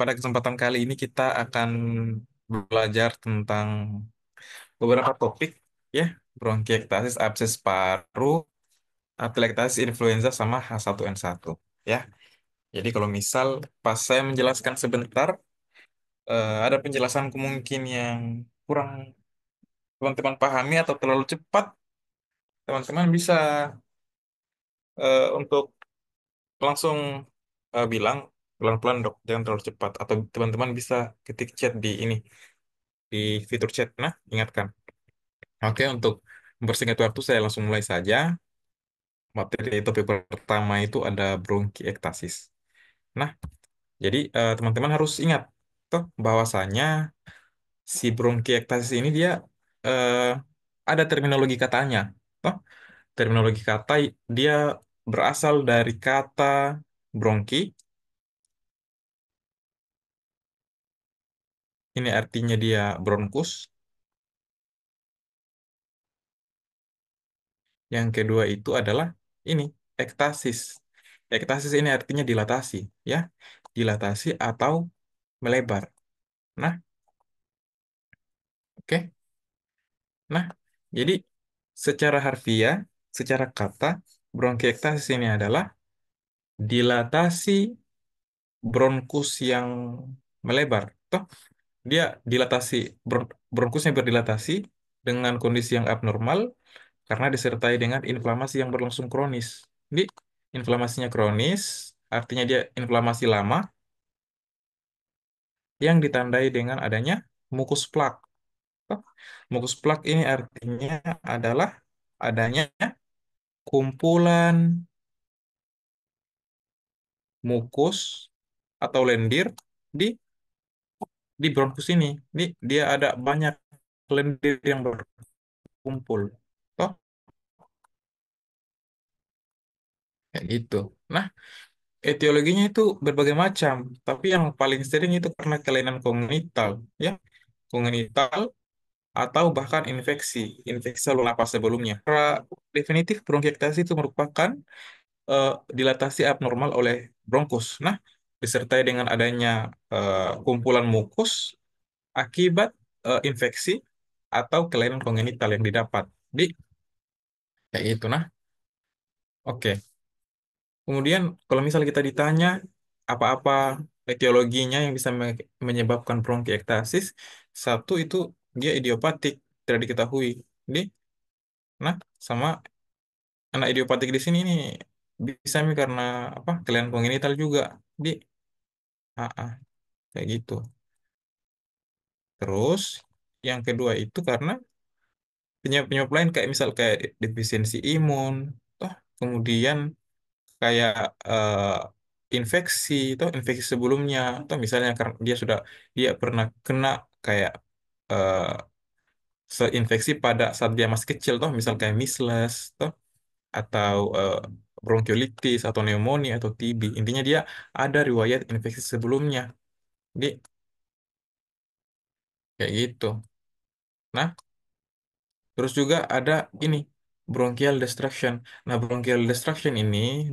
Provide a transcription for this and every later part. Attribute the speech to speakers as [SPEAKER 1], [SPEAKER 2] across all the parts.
[SPEAKER 1] pada kesempatan kali ini kita akan belajar tentang beberapa topik ya, bronkiektasis, abses paru, atelektasis influenza sama H1N1 ya. Jadi kalau misal pas saya menjelaskan sebentar, ada penjelasan mungkin yang kurang teman-teman pahami atau terlalu cepat, teman-teman bisa untuk langsung bilang pelan-pelan dok, jangan terlalu cepat, atau teman-teman bisa ketik chat di ini, di fitur chat. Nah, ingatkan. Oke, untuk mempersingkat waktu saya langsung mulai saja. Materi topik pertama itu ada bronkiektasis. Nah, jadi teman-teman harus ingat toh bahwasanya si bronkiektasis ini dia eh, ada terminologi katanya. Toh, terminologi kata dia berasal dari kata bronki. Ini artinya dia bronkus. Yang kedua itu adalah ini ektasis. Ektasis ini artinya dilatasi, ya, dilatasi atau melebar. Nah, oke. Nah, jadi secara harfiah, secara kata, bronkiektasis ini adalah dilatasi bronkus yang melebar. Toh, dia dilatasi, bronkusnya berdilatasi dengan kondisi yang abnormal karena disertai dengan inflamasi yang berlangsung kronis. Jadi, inflamasinya kronis, artinya dia inflamasi lama yang ditandai dengan adanya mukus plak. Toh, mukus plak ini artinya adalah adanya kumpulan mukus atau lendir di bronkus ini. Ini dia ada banyak lendir yang berkumpul. Toh, kayak gitu. Nah, etiologinya itu berbagai macam, tapi yang paling sering itu karena kelainan kongenital, ya, kongenital atau bahkan infeksi, infeksi saluran napas sebelumnya. Secara definitif bronkiektasis itu merupakan eh, dilatasi abnormal oleh bronkus. Nah, disertai dengan adanya kumpulan mukus akibat infeksi atau kelainan kongenital yang didapat. Di kayak gitu. Nah, oke. Kemudian kalau misal kita ditanya apa-apa etiologinya yang bisa menyebabkan bronkiektasis, satu itu dia idiopatik, tidak diketahui. Di, nah, sama anak idiopatik di sini nih bisa nih karena apa? Kelainan kongenital juga. Di, kayak gitu. Terus yang kedua itu karena penyebab-penyebab lain kayak misal kayak defisiensi imun, toh kemudian kayak infeksi, toh infeksi sebelumnya, toh misalnya karena dia pernah kena kayak eh, seinfeksi pada saat dia masih kecil, toh misal kayak measles, toh atau bronkiolitis atau pneumonia atau TB. Intinya dia ada riwayat infeksi sebelumnya. Jadi kayak gitu. Nah, terus juga ada ini bronchial destruction. Nah, bronchial destruction ini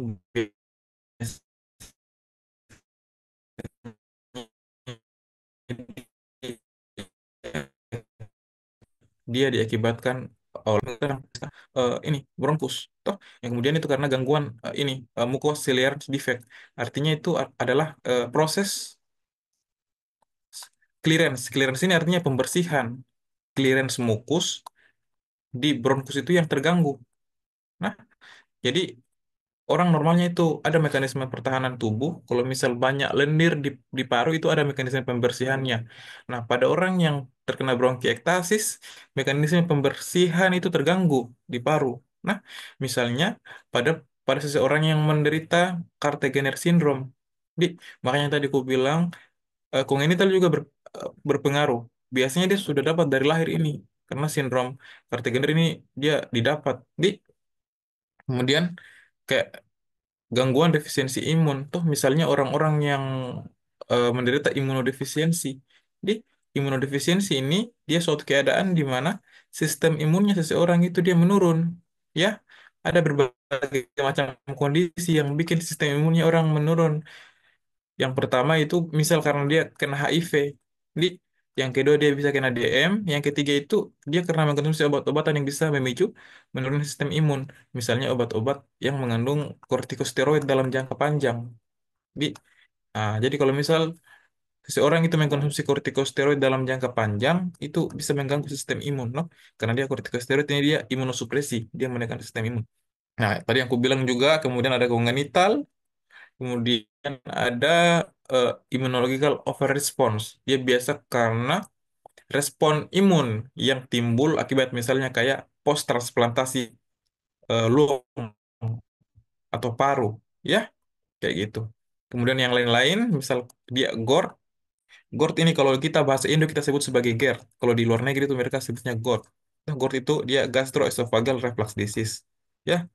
[SPEAKER 1] dia diakibatkan oleh ini bronkus toh yang kemudian itu karena gangguan ini mucociliary defect, artinya itu adalah proses clearance. Clearance ini artinya pembersihan, clearance mukus di bronkus itu yang terganggu. Nah, jadi orang normalnya itu ada mekanisme pertahanan tubuh. Kalau misal banyak lendir di paru itu ada mekanisme pembersihannya. Nah, pada orang yang terkena bronkiektasis, mekanisme pembersihan itu terganggu di paru. Nah, misalnya pada pada seseorang yang menderita Carter-Giner syndrome. Di, makanya tadi aku bilang kongenital juga berpengaruh. Biasanya dia sudah dapat dari lahir ini karena sindrom Carter-Giner ini dia didapat. Kemudian kayak gangguan defisiensi imun. Toh misalnya orang-orang yang menderita imunodefisiensi. Di imunodefisiensi ini dia suatu keadaan di mana sistem imunnya seseorang itu dia menurun. Ya, ada berbagai macam kondisi yang bikin sistem imunnya orang menurun. Yang pertama itu misal karena dia kena HIV. Di yang kedua dia bisa kena DM, yang ketiga itu dia karena mengkonsumsi obat-obatan yang bisa memicu menurunkan sistem imun. Misalnya obat-obat yang mengandung kortikosteroid dalam jangka panjang. Di, jadi kalau misal seseorang itu mengkonsumsi kortikosteroid dalam jangka panjang, itu bisa mengganggu sistem imun, no? Karena dia kortikosteroid ini dia imunosupresi, dia menekan sistem imun. Nah, tadi yang aku bilang juga, kemudian ada kongenital, kemudian ada immunological overresponse. Dia biasa karena respon imun yang timbul akibat misalnya kayak post transplantasi lung atau paru, ya, kayak gitu. Kemudian yang lain-lain, misal dia GORD. GORD ini kalau kita bahasa Indo kita sebut sebagai GERD. Kalau di luar negeri itu mereka sebutnya GORD. Nah, GORD itu dia gastroesophageal reflux disease. Ya,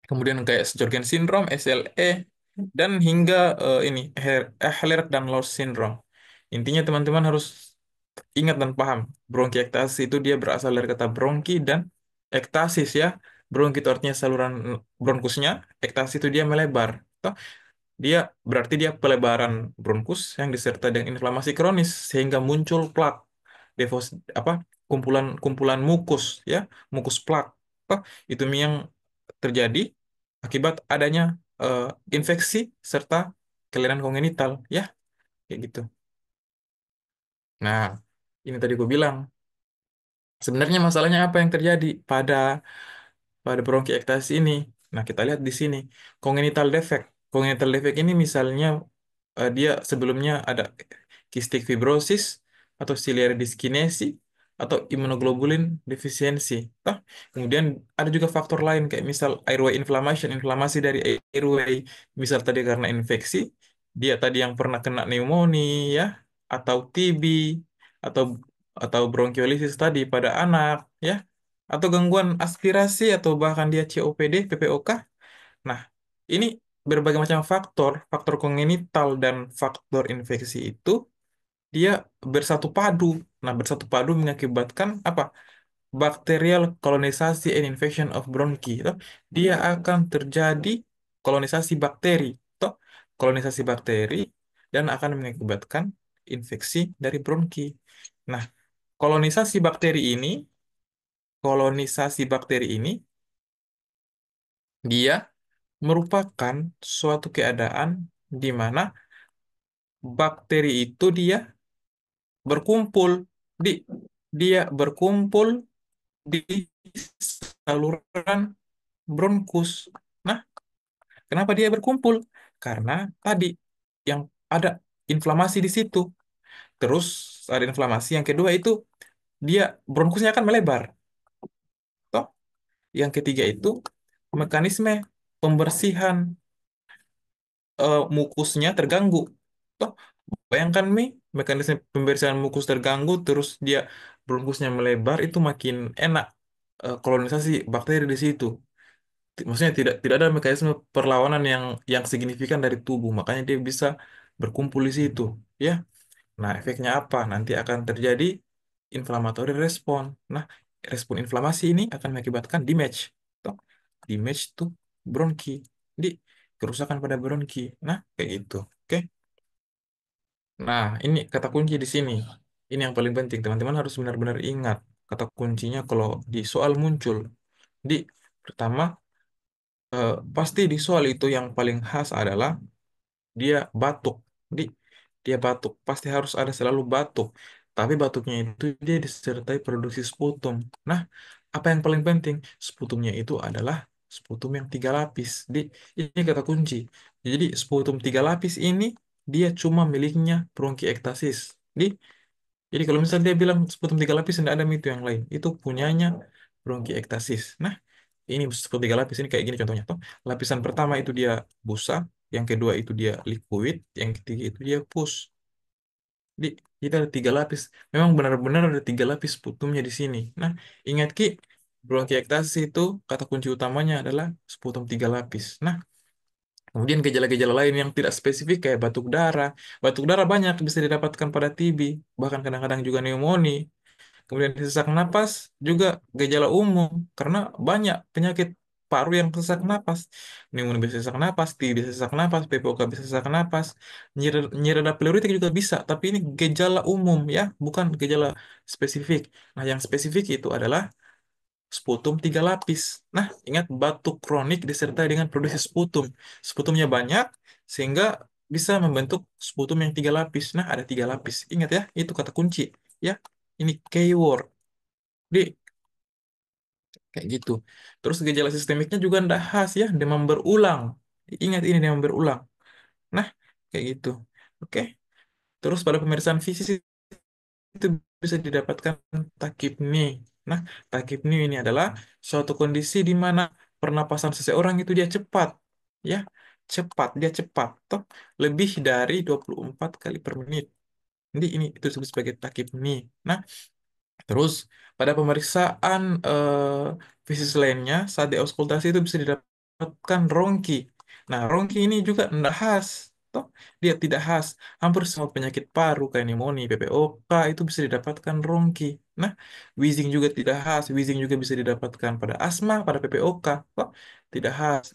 [SPEAKER 1] kemudian kayak Sjogren syndrome, SLE, dan hingga ini Ehlers dan Danlos syndrome. Intinya teman-teman harus ingat dan paham, bronkiektasis itu dia berasal dari kata bronki dan ektasis ya. Bronki itu artinya saluran bronkusnya, ektasis itu dia melebar. Toh, dia berarti dia pelebaran bronkus yang disertai dengan inflamasi kronis sehingga muncul plak, devos apa kumpulan mukus ya, mukus plak. Toh, itu yang terjadi akibat adanya eh, infeksi serta kelainan kongenital ya, kayak gitu. Nah, ini tadi gue bilang sebenarnya masalahnya apa yang terjadi pada bronkiektasis ini. Nah, kita lihat di sini congenital defect. Congenital defect ini misalnya dia sebelumnya ada cystic fibrosis atau ciliary dyskinesia atau immunoglobulin deficiency. Kemudian ada juga faktor lain kayak misal airway inflammation, inflamasi dari airway, misal tadi karena infeksi, dia tadi yang pernah kena pneumonia ya, atau TB atau bronkiolisis tadi pada anak ya, atau gangguan aspirasi atau bahkan dia COPD, PPOK. Nah, ini berbagai macam faktor, faktor kongenital dan faktor infeksi itu dia bersatu padu. Nah, bersatu padu mengakibatkan apa? Bacterial kolonisasi and infection of bronchi. Toh. Dia akan terjadi kolonisasi bakteri, toh, kolonisasi bakteri dan akan mengakibatkan infeksi dari bronki. Nah, kolonisasi bakteri ini, kolonisasi bakteri ini dia merupakan suatu keadaan di mana bakteri itu berkumpul di dia berkumpul di saluran bronkus. Nah, kenapa dia berkumpul? Karena tadi yang ada inflamasi di situ. Terus ada inflamasi. Yang kedua itu dia bronkusnya akan melebar. Toh, yang ketiga itu mekanisme pembersihan mukusnya terganggu. Toh, bayangkan Mi, mekanisme pembersihan mukus terganggu, terus dia bronkusnya melebar, itu makin enak kolonisasi bakteri di situ. Maksudnya tidak ada mekanisme perlawanan yang signifikan dari tubuh, makanya dia bisa berkumpul di situ, ya. Nah, efeknya apa? Nanti akan terjadi inflammatory respon. Nah, respon inflamasi ini akan mengakibatkan damage. Toh, damage tuh bronki. Jadi kerusakan pada bronki. Nah, kayak gitu. Oke. Nah, ini kata kunci di sini. Ini yang paling penting. Teman-teman harus benar-benar ingat kata kuncinya kalau di soal muncul. Di pertama, pasti di soal itu yang paling khas adalah dia batuk. Di dia batuk. Pasti harus ada selalu batuk. Tapi batuknya itu dia disertai produksi sputum. Nah, apa yang paling penting? Sputumnya itu adalah sputum yang tiga lapis. Ini kata kunci. Jadi sputum tiga lapis ini dia cuma miliknya bronkiektasis. Jadi kalau misalnya dia bilang sputum tiga lapis tidak ada itu yang lain, itu punyanya bronkiektasis. Nah, ini sputum tiga lapis ini kayak gini contohnya. Toh, lapisan pertama itu dia busa, yang kedua itu dia liquid, yang ketiga itu dia pus. Jadi kita ada tiga lapis. Memang benar-benar ada tiga lapis sputumnya di sini. Nah, ingat Ki, bronkiektasis itu kata kunci utamanya adalah sputum tiga lapis. Nah, kemudian gejala-gejala lain yang tidak spesifik kayak batuk darah. Batuk darah banyak bisa didapatkan pada TB, bahkan kadang-kadang juga pneumonia. Kemudian sesak napas juga gejala umum karena banyak penyakit paru yang sesak napas, pneumonia bisa sesak napas, TB bisa sesak napas, PPOK bisa sesak napas, nyeri rada pleuritik juga bisa, tapi ini gejala umum ya, bukan gejala spesifik. Nah, yang spesifik itu adalah sputum tiga lapis. Nah, ingat batuk kronik disertai dengan produksi sputum. Sputumnya banyak sehingga bisa membentuk sputum yang tiga lapis. Nah, ada tiga lapis. Ingat ya, itu kata kunci. Ya, ini keyword. Di kayak gitu. Terus gejala sistemiknya juga ndak khas ya, demam berulang. Ingat ini demam berulang. Nah, kayak gitu. Oke. Terus pada pemeriksaan fisik itu bisa didapatkan takipni. Nah, takipni ini adalah suatu kondisi di mana pernapasan seseorang itu dia cepat, ya, cepat, dia cepat, toh lebih dari 24 kali per menit. Jadi ini itu disebut sebagai takipni. Nah, terus pada pemeriksaan fisik lainnya saat diauskultasi itu bisa didapatkan rongki. Nah, rongki ini juga tidak khas. Toh, dia tidak khas. Hampir semua penyakit paru kayak pneumonia, PPOK itu bisa didapatkan rongki. Nah, wheezing juga tidak khas. Wheezing juga bisa didapatkan pada asma, pada PPOK. Toh, tidak khas.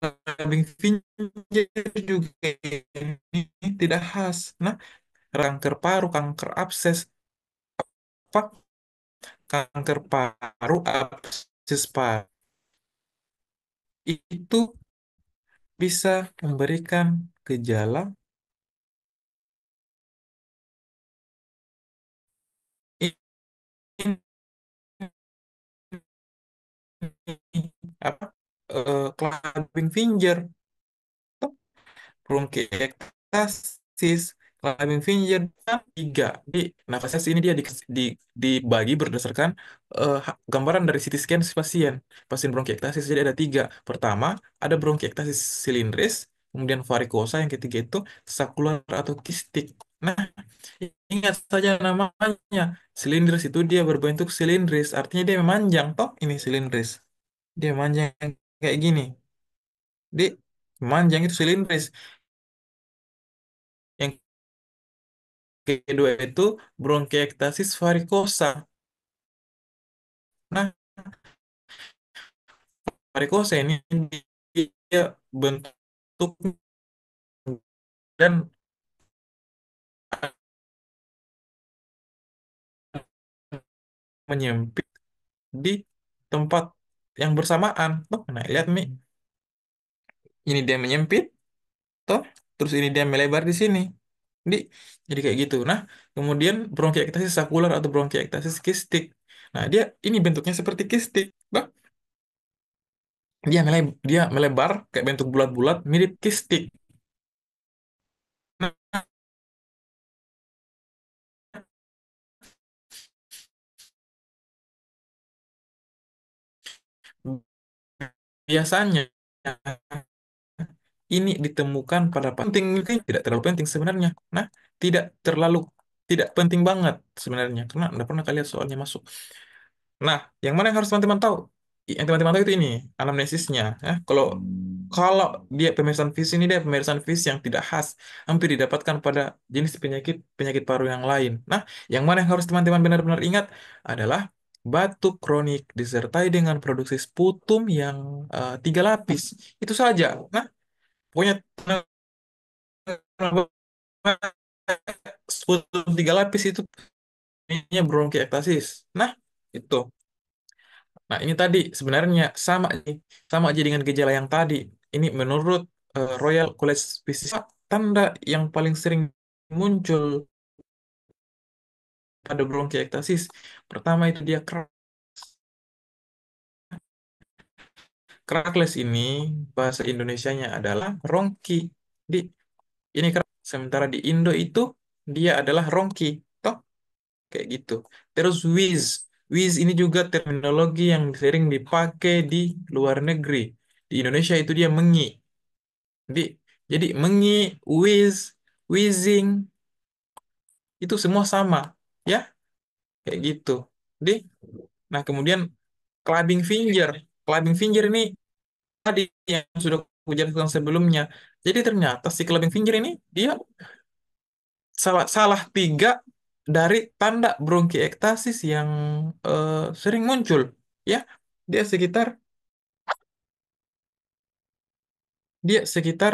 [SPEAKER 1] Clubbing finger juga ini tidak khas. Nah, kanker paru, kanker abses, apa kanker paru, abses paru itu bisa memberikan gejala ini apa clubbing finger, bronkiektasis, clubbing finger dan tiga. Di nafasnya ini dia dibagi berdasarkan gambaran dari CT scan si pasien. Pasien bronkiektasis jadi ada tiga. Pertama ada bronkiektasis silindris, kemudian varikosa, yang ketiga itu sakular atau kistik. Nah, ingat saja namanya. Silindris itu dia berbentuk silindris, artinya dia memanjang toh ini silindris. Dia memanjang kayak gini. Dia memanjang itu silindris. Yang kedua itu bronkiektasis varikosa. Nah, varikosa ini dia bentuk dan menyempit di tempat yang bersamaan. Tuh, nah lihat nih, ini dia menyempit, toh, terus ini dia melebar di sini. Di, jadi kayak gitu. Nah, kemudian bronkiektasis sakular atau bronkiektasis kistik. Nah, dia ini bentuknya seperti kistik. Bah, dia melebar kayak bentuk bulat-bulat mirip kistik. Nah, biasanya ini ditemukan pada penting, mungkin tidak terlalu penting sebenarnya. Nah, tidak terlalu tidak penting banget sebenarnya karena anda pernah kalian soalnya masuk. Nah, yang mana yang harus teman-teman tahu? Yang teman-teman tahu itu ini anamnesisnya. Ya. Kalau kalau dia pemeriksaan fisik ini dia pemeriksaan fisik yang tidak khas, hampir didapatkan pada jenis penyakit penyakit paru yang lain. Nah, yang mana yang harus teman-teman benar-benar ingat adalah batuk kronik disertai dengan produksi sputum yang tiga lapis. Itu saja. Nah, pokoknya sputum tiga lapis itu namanya bronkiektasis. Nah, itu. Nah, ini tadi sebenarnya sama aja dengan gejala yang tadi. Ini menurut Royal College of Physicians, tanda yang paling sering muncul pada bronkiektasis. Pertama itu dia Krakles ini bahasa Indonesianya adalah rongki. Di ini sementara di Indo itu dia adalah rongki. Toh kayak gitu. Terus Wiz. Wiz ini juga terminologi yang sering dipakai di luar negeri. Di Indonesia itu dia mengi. Di, jadi mengi, Wiz, wheezing, itu semua sama. Ya, kayak gitu. Di, nah kemudian clubbing finger. Clubbing finger ini tadi yang sudah aku jelaskan sebelumnya. Jadi ternyata si clubbing finger ini dia salah salah tiga dari tanda bronkiektasis yang sering muncul. Ya, dia sekitar dia sekitar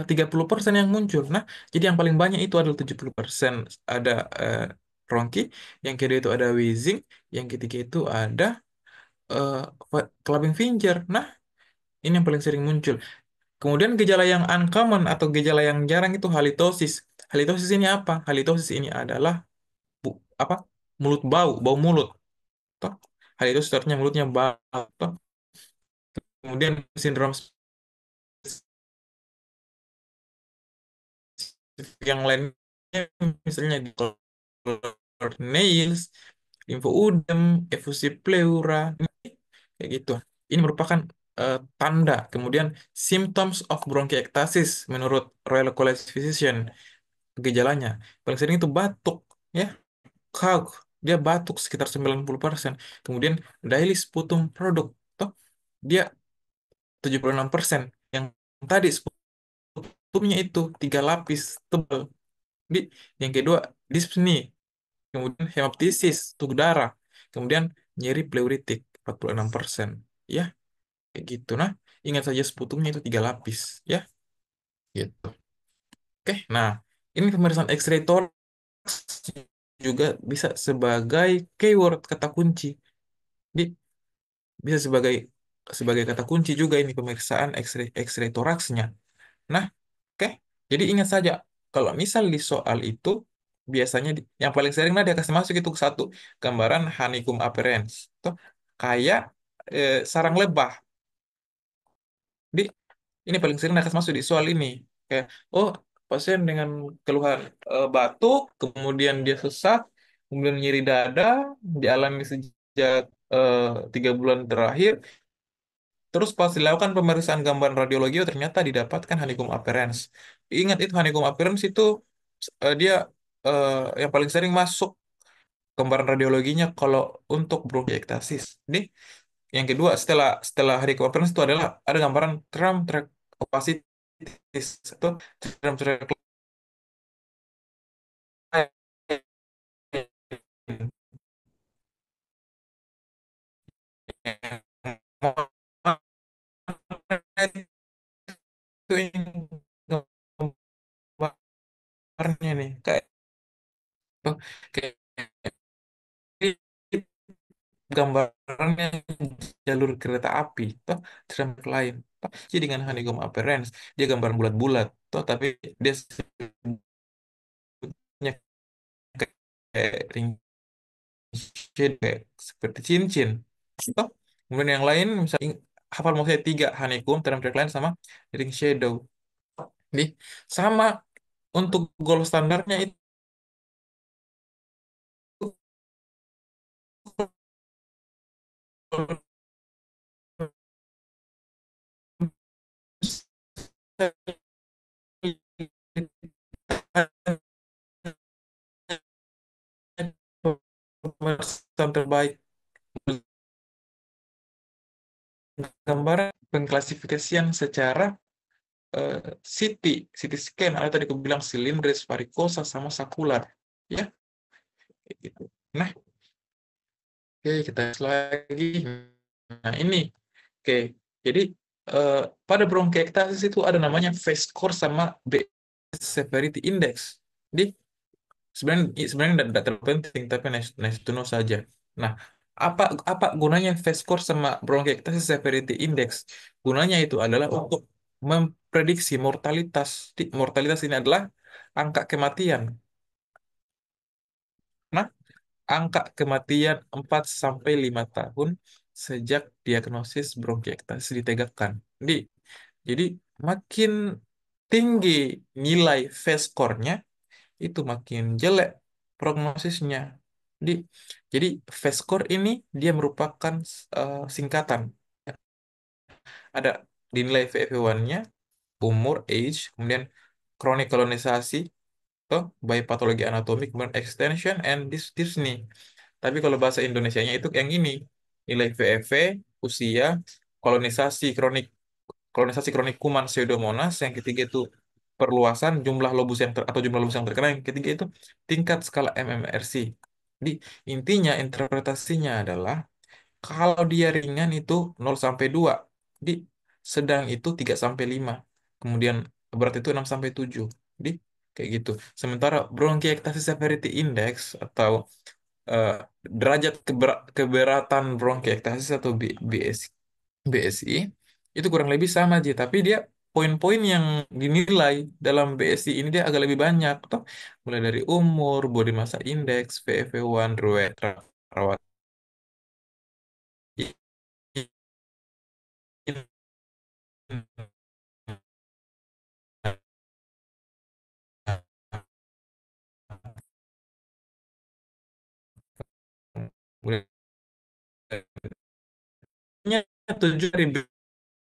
[SPEAKER 1] 30% yang muncul. Nah, jadi yang paling banyak itu adalah 70% ada eh, bronki, yang kedua itu ada wheezing, yang ketiga itu ada eh, clubbing finger. Nah, ini yang paling sering muncul. Kemudian gejala yang uncommon atau gejala yang jarang itu halitosis. Halitosis ini apa? Halitosis ini adalah apa? Mulut bau, bau mulut. Toh. Halitosis artinya mulutnya bau. Toh. Kemudian sindrom yang lainnya misalnya di nails, limfoudem, efusi pleura, kayak gitu. Ini merupakan tanda. Kemudian symptoms of bronchiectasis menurut Royal College Physician, gejalanya paling sering itu batuk, ya, kag, dia batuk sekitar 90%. Kemudian daily sputum produk, toh dia 76%. Yang tadi sputumnya itu 3 lapis tebal. Di yang kedua dyspnea, kemudian hemoptisis, tuk darah, kemudian nyeri pleuritik 46%. Ya, kayak gitu. Nah, ingat saja sputumnya itu 3 lapis, ya, gitu. Oke, nah ini pemeriksaan X-ray thorax juga bisa sebagai keyword kata kunci. Di bisa sebagai sebagai kata kunci juga ini pemeriksaan X-ray thoraxnya. Nah, oke. Jadi ingat saja kalau misal di soal itu biasanya yang paling sering nah dia kasih masuk itu satu gambaran honeycomb appearance. Tuh kayak sarang lebah. Di ini paling sering dia kasih masuk di soal ini. Kayak oh pasien dengan keluhan batuk, kemudian dia sesak, kemudian nyeri dada, dialami sejak 3 bulan terakhir. Terus pas dilakukan pemeriksaan gambaran radiologi, oh, ternyata didapatkan honeycomb appearance. Ingat itu honeycomb appearance itu dia eh, yang paling sering masuk gambaran radiologinya kalau untuk bronkiektasis. Ini yang kedua setelah setelah honeycomb appearance itu adalah ada gambaran tram track opacitis atau tram track itu ini gambarnya nih kayak kayak gambarannya jalur kereta api toh tram lain toh. Jadi dengan honeycomb appearance dia gambaran bulat-bulat toh tapi dia sebutnya kayak ring shade kayak seperti cincin toh. Kemudian yang lain misalnya hafal mau saya tiga honeycomb tram track lain sama ring shadow nih sama untuk gold standarnya itu pemeriksaan terbaik gambaran pengklasifikasian secara eh, CT, CT scan, atau tadi aku bilang silindris, varikosa, sama sakular. Ya, kayak gitu. Nah, oke, kita lihat lagi. Nah, ini. Oke, jadi eh, pada bronkiektasis itu ada namanya phase score sama BS severity index. Jadi sebenarnya sebenarnya tidak terlalu penting, tapi nice, nice to know saja. Nah, apa apa gunanya phase score sama bronchiectasis severity index? Gunanya itu adalah untuk memprediksi mortalitas. Mortalitas ini adalah angka kematian. Nah, angka kematian 4 sampai 5 tahun sejak diagnosis bronkiektasis ditegakkan. Jadi makin tinggi nilai phase score-nya, itu makin jelek prognosisnya. Jadi, jadi phase score ini dia merupakan singkatan. Ada dinilai VFW1-nya, umur, age, kemudian kronik kolonisasi, toh, by patologi anatomi, kemudian extension, and dyspnea. Tapi kalau bahasa Indonesianya itu yang ini, nilai VFW, usia, kolonisasi kronik. kolonisasi kronik kuman pseudomonas, yang ketiga itu perluasan jumlah lobus atau jumlah lobus yang terkena, yang ketiga itu tingkat skala MMRC. Jadi intinya interpretasinya adalah kalau dia ringan itu 0 sampai 2, di sedang itu 3 sampai 5, kemudian berat itu 6 sampai 7. Jadi kayak gitu. Sementara bronchiectasis severity index atau eh, derajat keberatan bronchiectasis atau BSI itu kurang lebih sama aja, tapi dia poin-poin yang dinilai dalam BSI ini dia agak lebih banyak toh, mulai dari umur, body massa index, VFV1, rawat kemudian tujuan dari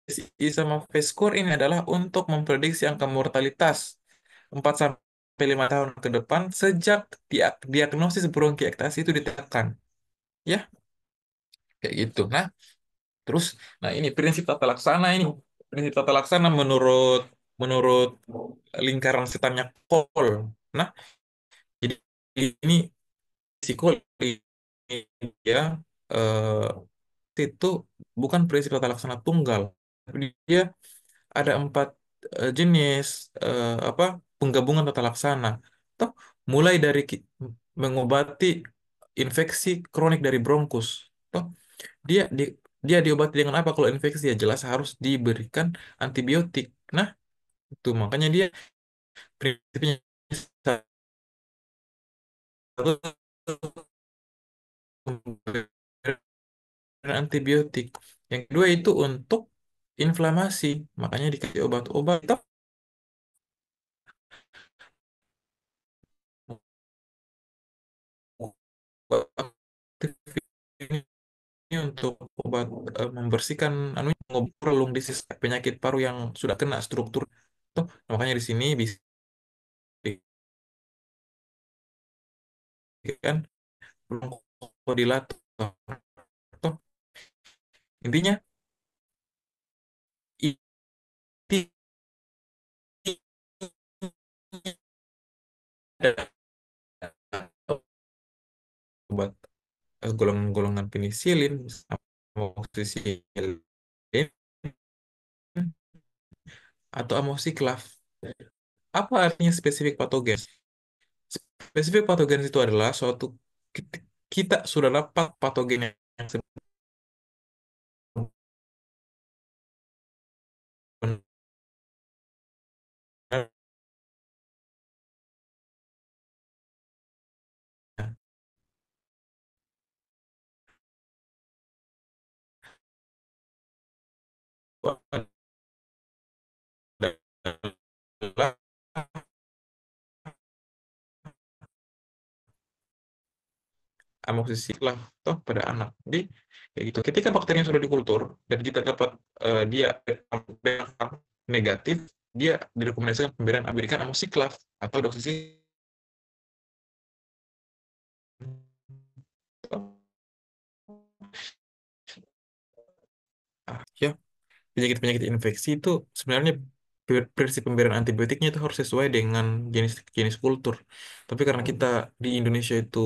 [SPEAKER 1] BSI sama face score ini adalah untuk memprediksi angka mortalitas 4 sampai 5 tahun ke depan sejak diagnosis bronkiektasis itu ditekan. Ya, kayak gitu. Terus, ini prinsip tata laksana ini. Prinsip tata laksana menurut menurut lingkaran setannya Cole. Nah, jadi ini si Cole ini dia itu bukan prinsip tata laksana tunggal, tapi dia ada 4 jenis apa penggabungan tata laksana. Toh, mulai dari mengobati infeksi kronik dari bronkus. Toh, dia di, dia diobati dengan apa kalau infeksi? Ya jelas harus diberikan antibiotik. Nah, itu makanya dia prinsipnya satu, antibiotik. Yang kedua itu untuk inflamasi, makanya dikasih obat-obat aktif ini untuk obat membersihkan relung disease, penyakit paru yang sudah kena struktur. Tuh, makanya di sini bisa kan bronchodilator. Tuh, intinya ini ada obat golongan-golongan penisilin, amoxicillin, atau amoxiclav. Apa artinya spesifik patogen? Spesifik patogen itu adalah suatu kita sudah dapat patogen yang sebenarnya adalah amoxicillin toh pada anak. Jadi kayak gitu. Ketika bakterinya sudah dikultur dan kita dapat dia negatif, dia direkomendasikan berikan amoxiclav atau doxycycline. Ya, penyakit-penyakit infeksi itu sebenarnya prinsip pemberian antibiotiknya itu harus sesuai dengan jenis jenis kultur. Tapi karena kita di Indonesia itu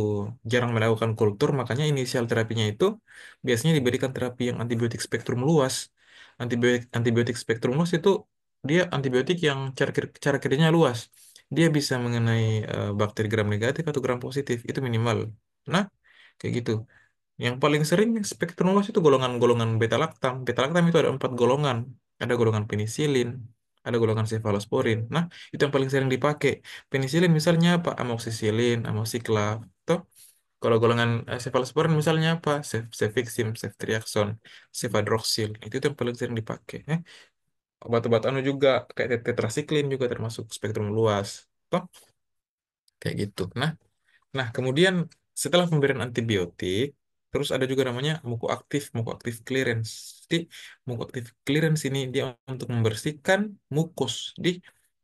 [SPEAKER 1] jarang melakukan kultur, makanya inisial terapinya itu biasanya diberikan terapi yang antibiotik spektrum luas. Antibiotik antibiotik spektrum luas itu dia antibiotik yang cara kerjanya luas. Dia bisa mengenai bakteri gram negatif atau gram positif itu minimal. Nah, kayak gitu. Yang paling sering spektrum luas itu golongan-golongan beta laktam. Beta laktam itu ada 4 golongan. Ada golongan penisilin, ada golongan cefalosporin. Nah, itu yang paling sering dipakai. Penisilin misalnya apa? Amoxicillin, amoxiclav. Toh, kalau golongan cefalosporin misalnya apa? Cefixim, ceftriaxone, cefadroxil. Itu yang paling sering dipakai. Obat-obat anu juga kayak tetracycline juga termasuk spektrum luas. Toh, kayak gitu. Nah, kemudian setelah pemberian antibiotik, terus ada juga namanya muko aktif clearance. Jadi, muko aktif clearance ini dia untuk membersihkan mukus di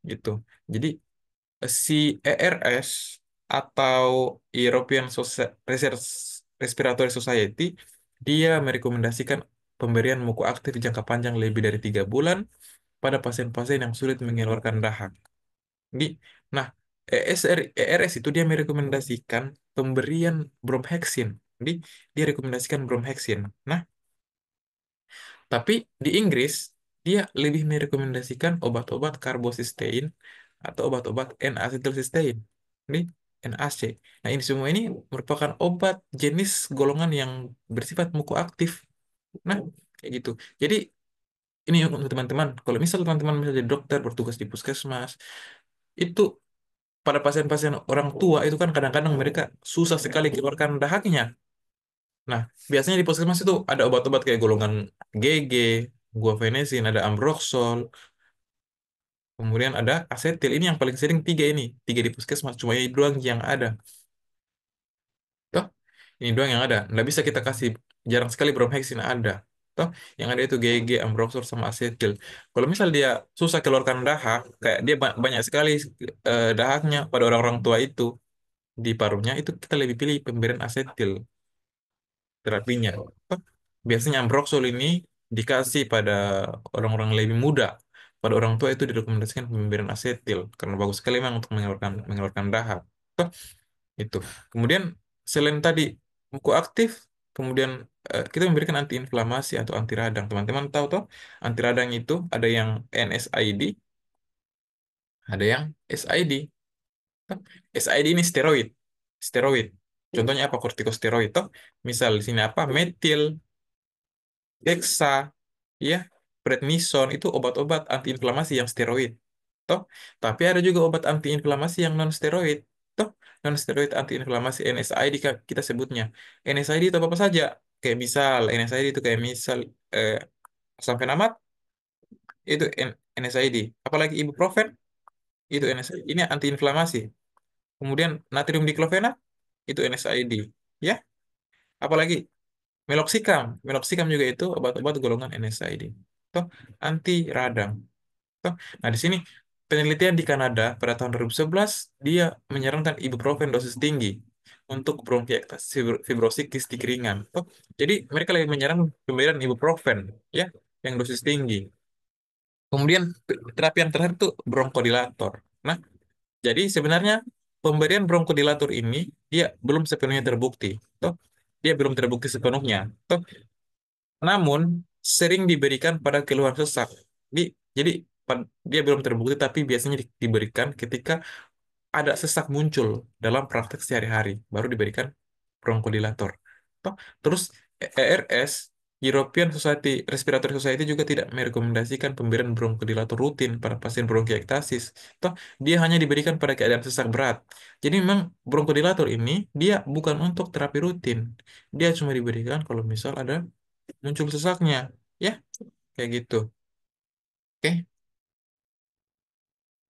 [SPEAKER 1] gitu. Jadi, si ERS atau European Research Respiratory Society dia merekomendasikan pemberian muku aktif jangka panjang lebih dari 3 bulan pada pasien-pasien yang sulit mengeluarkan dahak. Di, nah, ERS itu dia merekomendasikan pemberian bromhexin. Jadi, dia rekomendasikan bromhexin. Nah, tapi di Inggris, dia lebih merekomendasikan obat-obat karbocysteine atau obat-obat N-acetylcysteine. Ini NAC. Nah, ini semua ini merupakan obat jenis golongan yang bersifat mukoaktif. Nah, kayak gitu. Jadi, ini untuk teman-teman, kalau misal teman-teman misalnya jadi dokter bertugas di puskesmas, itu pada pasien-pasien orang tua itu kan kadang-kadang mereka susah sekali keluarkan dahaknya. Nah, biasanya di puskesmas itu ada obat-obat kayak golongan GG, guaifenesin, ada ambroxol, kemudian ada asetil. Ini yang paling sering tiga ini, tiga di puskesmas. Cuma ini doang yang ada. Toh, ini doang yang ada. Nggak bisa kita kasih, jarang sekali bromhexin ada. Toh, yang ada itu GG, ambroxol, sama asetil. Kalau misal dia susah keluarkan dahak, kayak dia banyak sekali dahaknya pada orang-orang tua itu di parunya, itu kita lebih pilih pemberian asetil terapinya. Toh, biasanya ambroxol ini dikasih pada orang-orang lebih muda. Pada orang tua itu direkomendasikan pemberian asetil karena bagus sekali memang untuk mengeluarkan dahak. Toh, itu. Kemudian selain tadi muku aktif, kemudian kita memberikan antiinflamasi atau anti radang. Teman-teman tahu toh, anti radang itu ada yang NSAID, ada yang SID. Toh, SID ini steroid. Steroid. Contohnya apa? Kortikosteroid toh. Misal di sini apa? Metil, Dexa, ya, prednison itu obat-obat antiinflamasi yang steroid. Toh, tapi ada juga obat antiinflamasi yang non steroid. Toh, non steroid antiinflamasi NSAID kita sebutnya. NSAID itu apa saja? Kayak misal NSAID itu kayak misal eh, asam fenamat itu NSAID. Apalagi ibuprofen itu NSAID. Ini antiinflamasi. Kemudian natrium diklovenat itu NSAID. Ya, apalagi meloxicam. Meloxicam juga itu obat-obat golongan NSAID. Toh, anti radang. Toh, nah, di sini penelitian di Kanada pada tahun 2011 dia menyarankan ibuprofen dosis tinggi untuk bronkiektasis fibrosis kistik ringan. Toh, jadi mereka lebih menyarankan pemberian ibuprofen ya yang dosis tinggi. Kemudian terapi yang terakhir itu bronkodilator. Nah, jadi sebenarnya pemberian bronkodilator ini dia belum sepenuhnya terbukti. Toh, dia belum terbukti sepenuhnya. Toh, namun sering diberikan pada keluhan sesak. Jadi dia belum terbukti tapi biasanya diberikan ketika ada sesak muncul dalam praktek sehari-hari, baru diberikan bronkodilator. Toh, terus ERS, European Society Respiratory Society juga tidak merekomendasikan pemberian bronkodilator rutin pada pasien bronkiektasis. Toh, dia hanya diberikan pada keadaan sesak berat. Jadi memang bronkodilator ini dia bukan untuk terapi rutin. Dia cuma diberikan kalau misal ada muncul sesaknya. Ya, kayak gitu. Oke.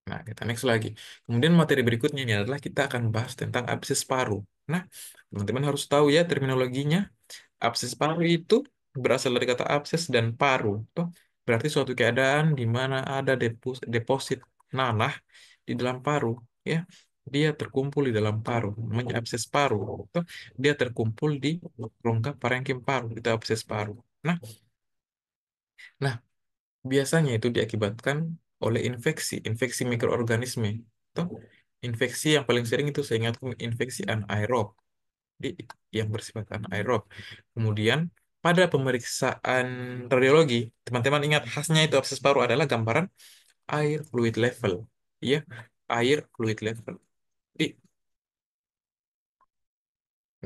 [SPEAKER 1] Nah, kita next lagi. Kemudian materi berikutnya ini adalah kita akan bahas tentang abses paru. Nah, teman-teman harus tahu ya terminologinya. Abses paru itu berasal dari kata abses dan paru. Tuh, berarti suatu keadaan di mana ada deposit nanah di dalam paru, ya. Dia terkumpul di dalam paru, namanya abses paru. Tuh, dia terkumpul di rongga parenkim paru, itu abses paru. Nah, nah, biasanya itu diakibatkan oleh infeksi mikroorganisme. Toh, infeksi yang paling sering itu saya ingat infeksi anaerob, yang bersifat anaerob. Kemudian pada pemeriksaan radiologi, teman-teman ingat khasnya itu abses paru adalah gambaran air fluid level. Iya, air fluid level. Di,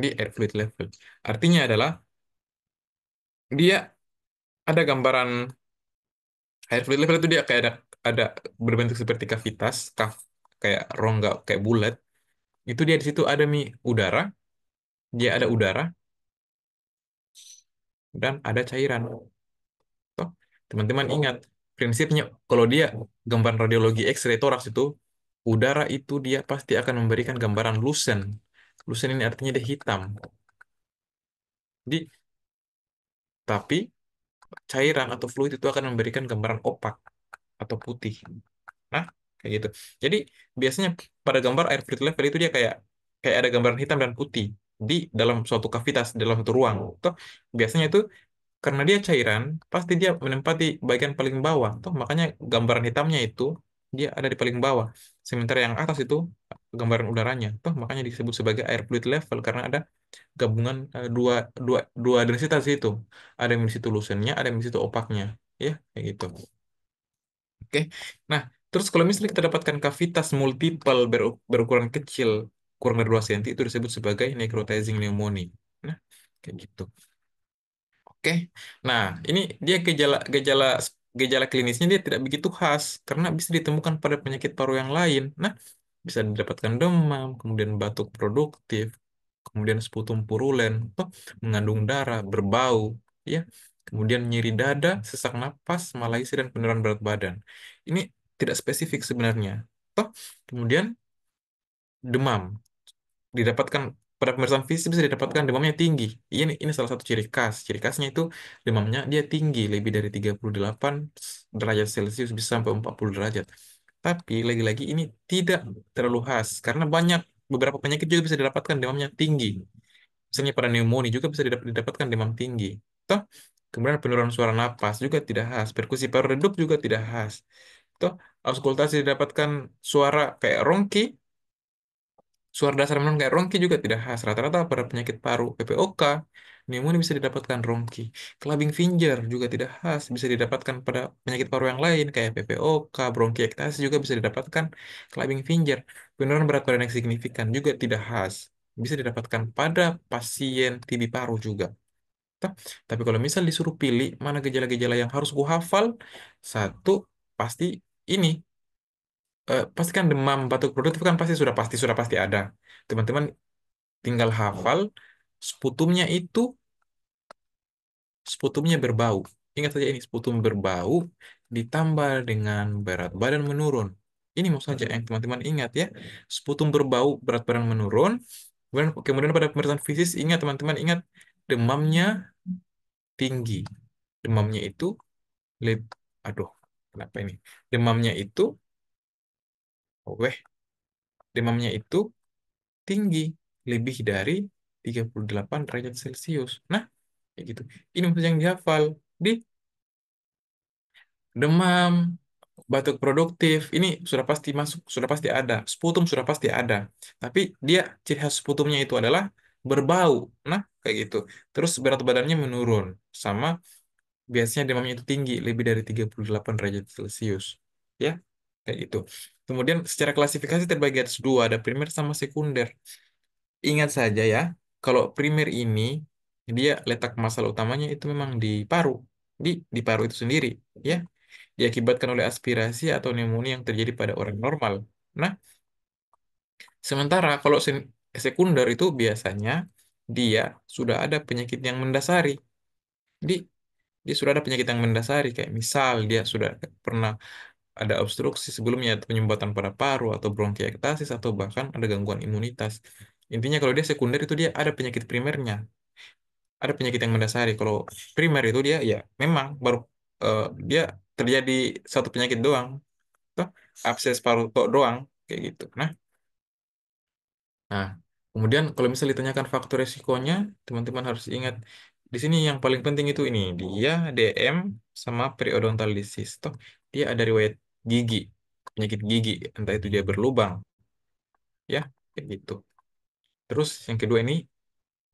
[SPEAKER 1] di air fluid level. Artinya adalah dia ada gambaran air fluid level itu dia kayak ada berbentuk seperti kavitas, kayak rongga, kayak bulat. Itu dia di situ ada udara, dia ada udara dan ada cairan. Toh, teman-teman ingat prinsipnya kalau dia gambaran radiologi X-ray toraks itu udara itu dia pasti akan memberikan gambaran lusen. Lusen ini artinya dia hitam. Di tapi cairan atau fluid itu akan memberikan gambaran opak atau putih. Nah, kayak gitu. Jadi biasanya pada gambar air fluid level itu dia kayak kayak ada gambaran hitam dan putih di dalam suatu kavitas, dalam suatu ruang. Toh, biasanya itu Karena dia cairan, pasti dia menempati bagian paling bawah. Toh makanya gambaran hitamnya itu dia ada di paling bawah. Sementara yang atas itu gambaran udaranya. Toh makanya disebut sebagai air fluid level karena ada gabungan dua, dua, dua densitas itu. Ada yang di situ lusennya, ada yang di situ opaknya. Ya, kayak gitu. Oke. Nah, terus kalau misalnya kita dapatkan kavitas multiple berukuran kecil, kurang dari 2 cm, itu disebut sebagai necrotizing pneumonia. Nah, kayak gitu. Oke. Nah, ini dia gejala gejala gejala klinisnya dia tidak begitu khas karena bisa ditemukan pada penyakit paru yang lain. Nah, bisa didapatkan demam, kemudian batuk produktif, kemudian sputum purulen, toh mengandung darah, berbau, ya. Kemudian nyeri dada, sesak napas, malaysia dan penurunan berat badan. Ini tidak spesifik sebenarnya. Toh, kemudian demam didapatkan pada pemeriksaan fisik bisa didapatkan demamnya tinggi. Ini salah satu ciri khas. Ciri khasnya itu demamnya dia tinggi lebih dari 38 derajat Celcius bisa sampai 40 derajat. Tapi lagi-lagi ini tidak terlalu khas karena banyak beberapa penyakit juga bisa didapatkan demamnya tinggi. Misalnya pada pneumonia juga bisa didapatkan demam tinggi. Toh, kemudian penurunan suara napas juga tidak khas. Perkusi paru redup juga tidak khas. Toh, auskultasi didapatkan suara kayak rongki, suara dasar menurun kayak Ronki juga tidak khas. Rata-rata pada penyakit paru PPOK, pneumonia bisa didapatkan Ronki. Clubbing finger juga tidak khas, bisa didapatkan pada penyakit paru yang lain kayak PPOK, bronkiektasis juga bisa didapatkan clubbing finger. Penurunan berat badan yang signifikan juga tidak khas, bisa didapatkan pada pasien TB paru juga. Tah, tapi kalau misal disuruh pilih mana gejala-gejala yang harus ku hafal, satu pasti ini pastikan demam batuk produktif kan pasti ada. Teman-teman tinggal hafal sputumnya itu sputumnya berbau. Ingat saja ini sputum berbau ditambah dengan berat badan menurun. Ini mau saja yang teman-teman ingat ya. Sputum berbau, berat badan menurun. Kemudian pada pemeriksaan fisik ingat teman-teman ingat demamnya tinggi. Demamnya itu leb aduh, kenapa ini? Demamnya itu weh, demamnya itu tinggi lebih dari 38 derajat Celcius. Nah, kayak gitu. Ini maksudnya yang dihafal. Di demam, batuk produktif, ini sudah pasti masuk, sudah pasti ada. Sputum sudah pasti ada. Tapi dia ciri khas sputumnya itu adalah berbau. Nah, kayak gitu. Terus berat badannya menurun. Sama biasanya demamnya itu tinggi, lebih dari 38 derajat Celcius. Ya, kayak gitu. Kemudian secara klasifikasi terbagi atas dua, ada primer sama sekunder. Ingat saja ya, kalau primer ini dia letak masalah utamanya itu memang di paru, di paru itu sendiri, ya, diakibatkan oleh aspirasi atau pneumonia yang terjadi pada orang normal. Nah, sementara kalau sekunder itu biasanya dia sudah ada penyakit yang mendasari, di dia sudah ada penyakit yang mendasari kayak misal dia sudah pernah ada obstruksi sebelumnya atau penyumbatan pada paru atau bronkiektasis atau bahkan ada gangguan imunitas. Intinya kalau dia sekunder itu dia ada penyakit primernya, ada penyakit yang mendasari. Kalau primer itu dia ya memang baru dia terjadi satu penyakit doang, toh abses paru toh doang kayak gitu. Nah, kemudian kalau misalnya ditanyakan faktor resikonya, teman-teman harus ingat di sini yang paling penting itu ini dia DM sama periodontal disease. Toh dia ada riwayat gigi, penyakit gigi, entah itu dia berlubang, ya kayak gitu. Terus yang kedua ini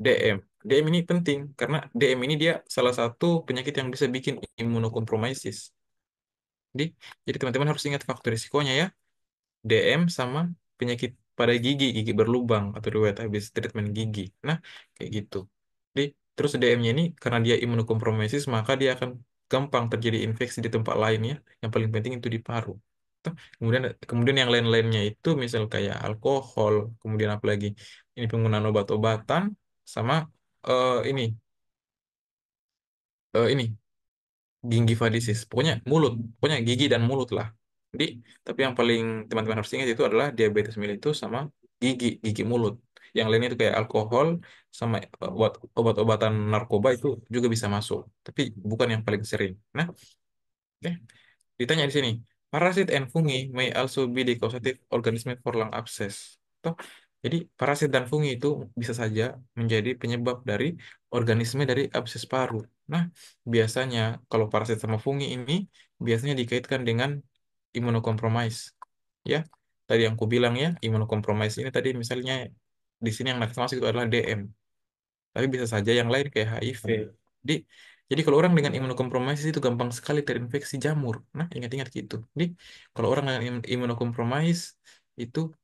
[SPEAKER 1] DM. DM ini penting karena DM ini dia salah satu penyakit yang bisa bikin imunokompromisis. Jadi, jadi teman-teman harus ingat faktor risikonya ya. DM sama penyakit pada gigi, gigi berlubang atau riwayat habis treatment gigi. Nah, kayak gitu. Jadi, terus DM-nya ini karena dia imunokompromisis, maka dia akan gampang terjadi infeksi di tempat lain ya. Yang paling penting itu di paru. Tuh, Kemudian kemudian yang lain-lainnya itu misal kayak alkohol, kemudian apa lagi? Ini penggunaan obat-obatan sama ini ini gingivitis. Pokoknya gigi dan mulut lah. Jadi, tapi yang paling teman-teman harus ingat itu adalah diabetes mellitus sama gigi mulut. Yang lainnya itu kayak alkohol sama obat-obatan narkoba itu juga bisa masuk, tapi bukan yang paling sering. Nah, oke. Ditanya di sini, parasit and fungi may also be the causative organism for lung abscess. Toh, Jadi parasit dan fungi itu bisa saja menjadi penyebab dari organisme dari abses paru. Nah, biasanya kalau parasit sama fungi ini biasanya dikaitkan dengan imunokompromis. Ya, tadi yang aku bilang ya, imunokompromis ini tadi misalnya di sini yang masuk itu adalah DM. Tapi bisa saja yang lain kayak HIV. Jadi, jadi kalau orang dengan imunokompromis itu gampang sekali terinfeksi jamur. Nah, ingat-ingat gitu. Jadi, kalau orang dengan imunokompromis itu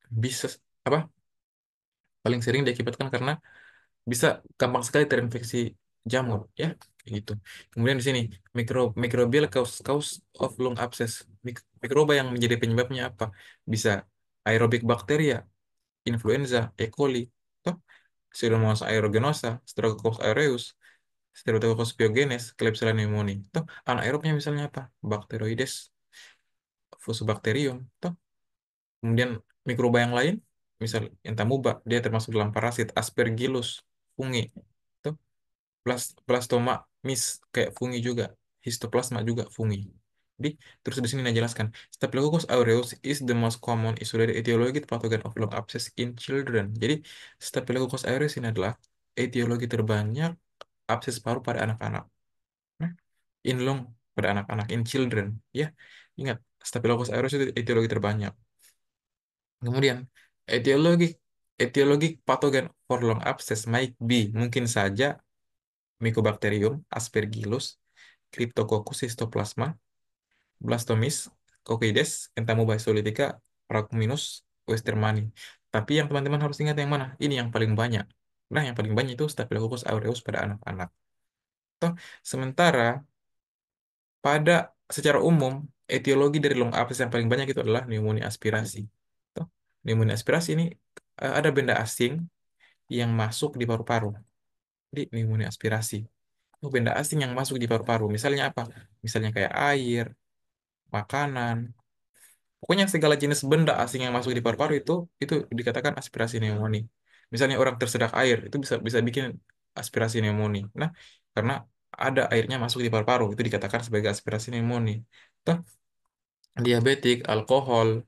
[SPEAKER 1] bisa apa? Paling sering diakibatkan karena bisa gampang sekali terinfeksi jamur, ya, kayak gitu. Kemudian di sini microbial cause of lung abscess. Mikroba yang menjadi penyebabnya apa? Bisa aerobik bakteria, influenza, E. coli, toh, Pseudomonas aeruginosa, Staphylococcus aureus, Streptococcus pyogenes, Klebsiella pneumoniae. Toh, anaerobnya misalnya apa? Bacteroides, Fusobacterium. Toh, kemudian mikroba yang lain, misal entamuba, dia termasuk dalam parasit Aspergillus, fungi. Toh, plastoma mis kayak fungi juga, histoplasma juga fungi. Jadi, terus di sini dijelaskan, Staphylococcus aureus is the most common isolated etiology pathogen of lung abscess in children. Jadi, Staphylococcus aureus ini adalah etiologi terbanyak abses paru pada anak-anak. Nah, in lung pada anak-anak, in children. Ya, ingat, Staphylococcus aureus itu etiologi terbanyak. Kemudian, etiologi etiologi patogen for lung abscess might be mungkin saja Mycobacterium, Aspergillus, Cryptococcus histoplasma, Blastomis, Coccaides, Entamoeba Paracuminus, Westermani. Tapi yang teman-teman harus ingat yang mana? Ini yang paling banyak. Nah, yang paling banyak itu Staphylococcus aureus pada anak-anak. Toh, sementara pada secara umum, etiologi dari lung abscess yang paling banyak itu adalah pneumonia aspirasi. Toh, pneumonia aspirasi ini ada benda asing yang masuk di paru-paru. Di pneumonia aspirasi. Oh, benda asing yang masuk di paru-paru. Misalnya apa? Misalnya kayak air, makanan. Pokoknya segala jenis benda asing yang masuk di paru-paru itu dikatakan aspirasi pneumonia. Misalnya orang tersedak air, itu bisa bisa bikin aspirasi pneumonia. Nah, karena ada airnya masuk di paru-paru, itu dikatakan sebagai aspirasi pneumonia. Toh, diabetik, alkohol,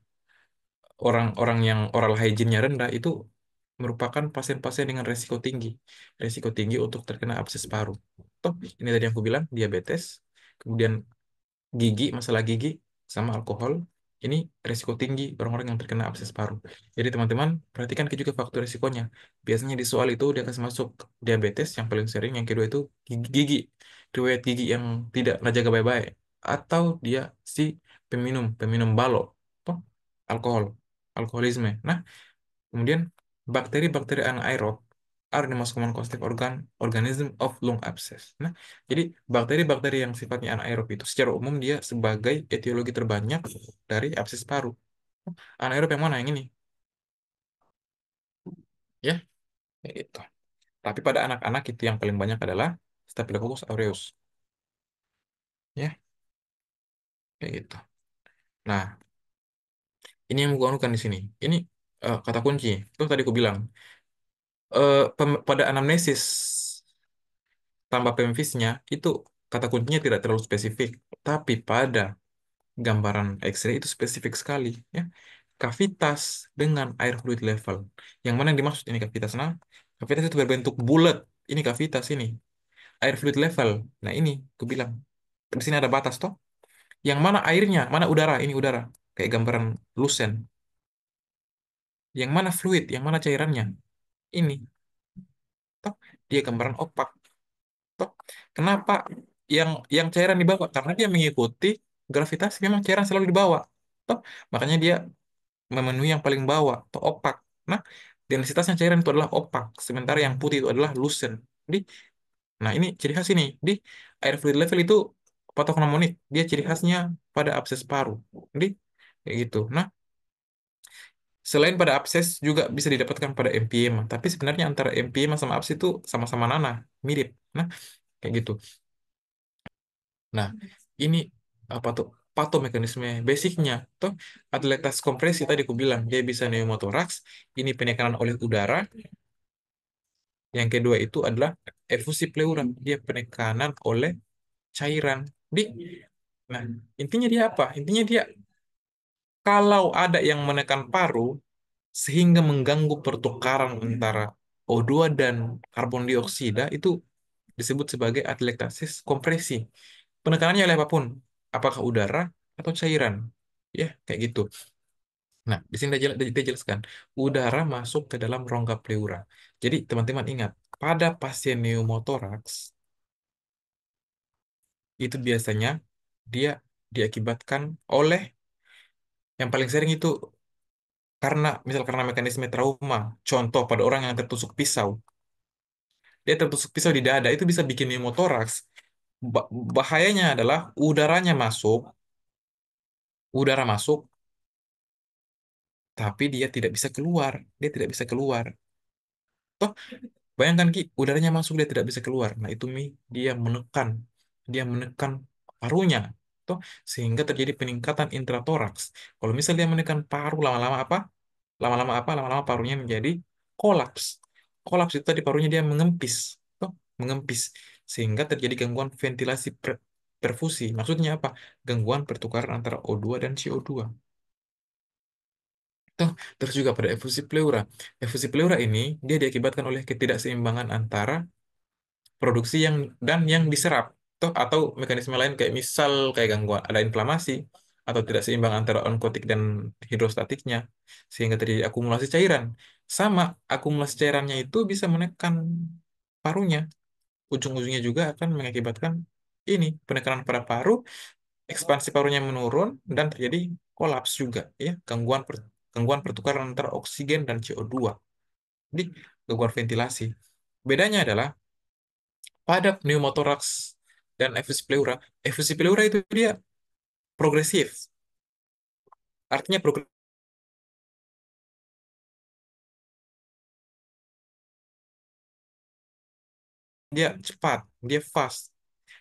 [SPEAKER 1] orang-orang yang oral hygiene-nya rendah itu merupakan pasien-pasien dengan resiko tinggi untuk terkena abses paru. Toh, ini tadi yang aku bilang, diabetes, kemudian gigi, masalah gigi, sama alkohol, ini resiko tinggi orang-orang yang terkena abses paru. Jadi teman-teman, perhatikan juga faktor resikonya. Biasanya di soal itu dia akan masuk diabetes yang paling sering, yang kedua itu gigi, riwayat gigi yang tidak terjaga baik-baik, atau dia si peminum, peminum balok, toh, alkohol, alkoholisme. Nah, kemudian bakteri-bakteri anaerob are the most common causative organism of lung abscess. Nah, jadi bakteri-bakteri yang sifatnya anaerob itu secara umum dia sebagai etiologi terbanyak dari abses paru. Anaerob yang mana yang ini? Ya, kayak gitu. Tapi pada anak-anak itu yang paling banyak adalah Staphylococcus aureus. Ya, kayak gitu. Nah, ini yang mau anukan di sini. Ini kata kunci. Itu tadi aku bilang. Pada anamnesis tambah pemfisnya itu kata kuncinya tidak terlalu spesifik, tapi pada gambaran X-ray itu spesifik sekali, ya. Kavitas dengan air fluid level. Yang mana yang dimaksud ini kavitas? Nah, kavitas itu berbentuk bulat. Ini kavitas ini. Air fluid level. Nah, ini aku bilang. Di sini ada batas toh. Yang mana airnya? Mana udara? Ini udara. Kayak gambaran lusen. Yang mana fluid? Yang mana cairannya? Ini. Toh, dia gambaran opak. Toh, kenapa yang cairan di bawah? Karena dia mengikuti gravitasi, memang cairan selalu di bawah. Toh, makanya dia memenuhi yang paling bawah atau opak. Nah, densitasnya cairan itu adalah opak, sementara yang putih itu adalah lucent. Jadi, nah ini ciri khas ini di air fluid level itu patognomonik. Dia ciri khasnya pada abses paru. Jadi kayak gitu. Nah, selain pada abses juga bisa didapatkan pada emphysema. Tapi sebenarnya antara emphysema sama abses itu sama-sama nanah, mirip. Nah, kayak gitu. Nah, ini apa tuh? Patomekanisme basicnya tuh atelektas kompresi tadi aku bilang dia bisa pneumotoraks, ini penekanan oleh udara. Yang kedua itu adalah efusi pleura, dia penekanan oleh cairan. Di, nah, intinya dia apa? Intinya dia kalau ada yang menekan paru, sehingga mengganggu pertukaran antara O2 dan karbon dioksida itu disebut sebagai atelektasis kompresi. Penekanannya oleh apapun, apakah udara atau cairan. Ya, kayak gitu. Nah, di sini dia jelaskan, udara masuk ke dalam rongga pleura. Jadi, teman-teman ingat, pada pasien pneumotoraks, itu biasanya dia diakibatkan oleh yang paling sering itu karena mekanisme trauma. Contoh pada orang yang tertusuk pisau. Dia tertusuk pisau di dada, itu bisa bikin pneumotoraks. Bahayanya adalah udara masuk, tapi dia tidak bisa keluar. Dia tidak bisa keluar. Toh, bayangkan Ki, udaranya masuk dia tidak bisa keluar. Nah, itu dia menekan parunya. Toh, sehingga terjadi peningkatan intratoraks. Kalau misalnya dia menekan paru lama-lama apa? Lama-lama apa? Lama-lama parunya menjadi kolaps. Kolaps itu tadi parunya dia mengempis. Toh, mengempis. Sehingga terjadi gangguan ventilasi perfusi. Maksudnya apa? Gangguan pertukaran antara O2 dan CO2. Toh, terus juga pada efusi pleura. Efusi pleura ini dia diakibatkan oleh ketidakseimbangan antara produksi dan yang diserap. Toh, atau mekanisme lain kayak misal kayak gangguan ada inflamasi atau tidak seimbang antara onkotik dan hidrostatiknya sehingga terjadi akumulasi cairan. Sama akumulasi cairannya itu bisa menekan parunya. Ujung-ujungnya juga akan mengakibatkan ini penekanan pada paru, ekspansi parunya menurun dan terjadi kolaps juga ya, gangguan pertukaran antara oksigen dan CO2. Jadi gangguan ventilasi. Bedanya adalah pada pneumotoraks dan efusi pleura itu dia progresif. Artinya dia cepat, dia fast.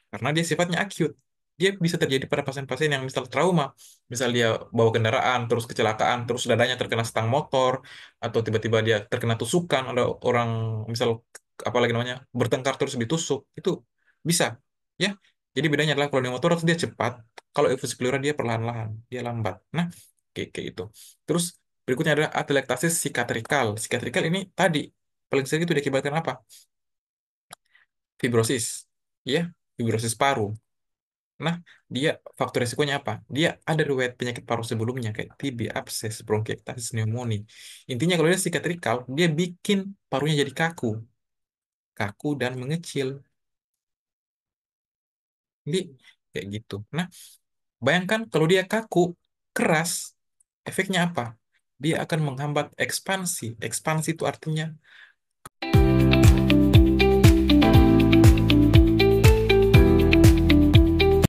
[SPEAKER 1] Karena dia sifatnya acute. Dia bisa terjadi pada pasien-pasien yang misal trauma. Misal dia bawa kendaraan, terus kecelakaan, terus dadanya terkena stang motor, atau tiba-tiba dia terkena tusukan, ada orang misal apalagi namanya bertengkar terus ditusuk, itu bisa. Ya, jadi bedanya adalah kalau pneumotoraks dia cepat, kalau efusi pleura dia perlahan-lahan, dia lambat. Nah, kayak itu. Terus berikutnya adalah atelektasis sikatrikal. Sikatrikal ini tadi paling sering itu diakibatkan apa? Fibrosis, ya, fibrosis paru. Nah, dia faktor resikonya apa? Dia ada riwayat penyakit paru sebelumnya kayak TB, abses, bronkiektasis, pneumonia. Intinya kalau dia sikatrikal, dia bikin parunya jadi kaku dan mengecil. Jadi kayak gitu. Nah, bayangkan kalau dia kaku, keras, efeknya apa? Dia akan menghambat ekspansi. Ekspansi itu artinya